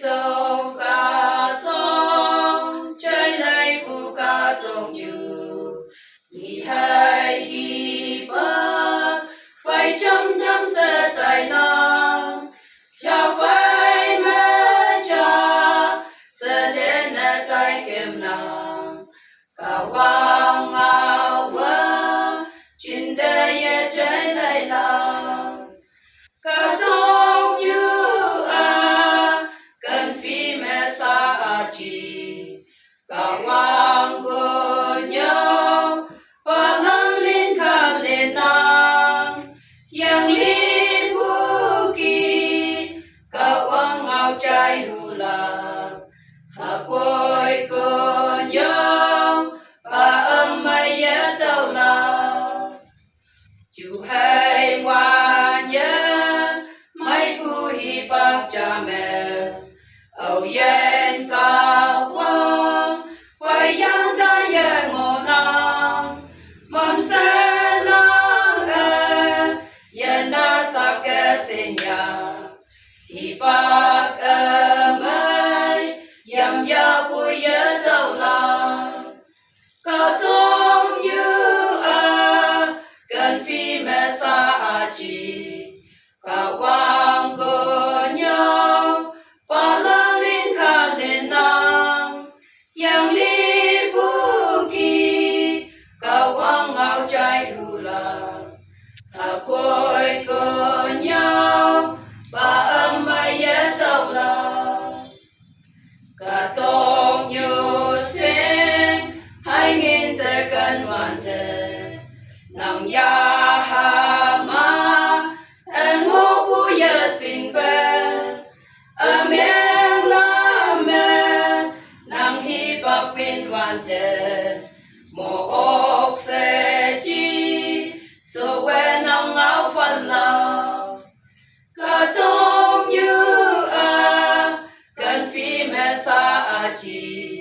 Tông ca tông chơi lấy bu ca tông yu ni hai hi ba phải chăm chăm sẽ tay nang cha phải mẹ cha sẽ lên nè tay kem nang cả vang ngao vang chín day ye chơi lấy lang cả tông yu cần phi mẹ sa chi cả quang cô nhau và lăng linh khả lên nang yang li bu ki cả quang ngao trai hu la hạ bồi cô nhau và âm mây ya tàu la chú hay hoa nhớ mấy bu hi bác cha mẹ âu yên cao quang phải yang ta ye ngô nang mam sa nang yên na sa ke sinh ya hi bác mai yam ya bu ye tàu la cả tông như cần phi mẹ sa chi cả quang cô nhau và la linh khả lên nang yang li bu ki cả quang ngao trai hu la hạ khôi cô nhau và âm mây ye tàu la cả tông như sen hai nghìn te cần hoàn te nang ya ha ma en ngô bu ya sin be amen la me nang hi bak bin hoàn te mo ok se chi so when nang ngao fan la cả tông như cần phi mẹ sa chi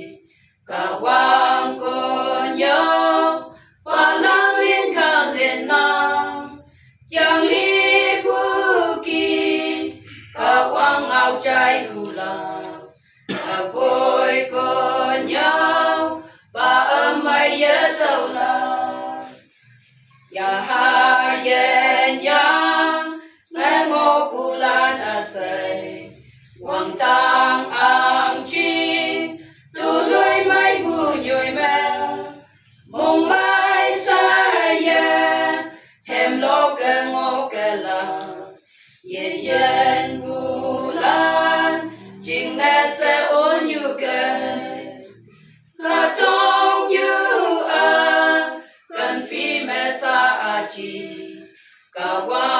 cả quang cô nhau và lăng linh khả lên nang yang li bu ki cả quang ngao trai hu la cả bồi cô nhau và âm mây ye tàu la ya ha ye nhang nghe ngô bu lan a say quang tang ang chi tu lối mai bu nhồi mẹ mong mai sa ye hem lo ke ngô ke la ye yen bu lan ching ne se on yu ke cả tông như cần phi mẹ sa chi cả qua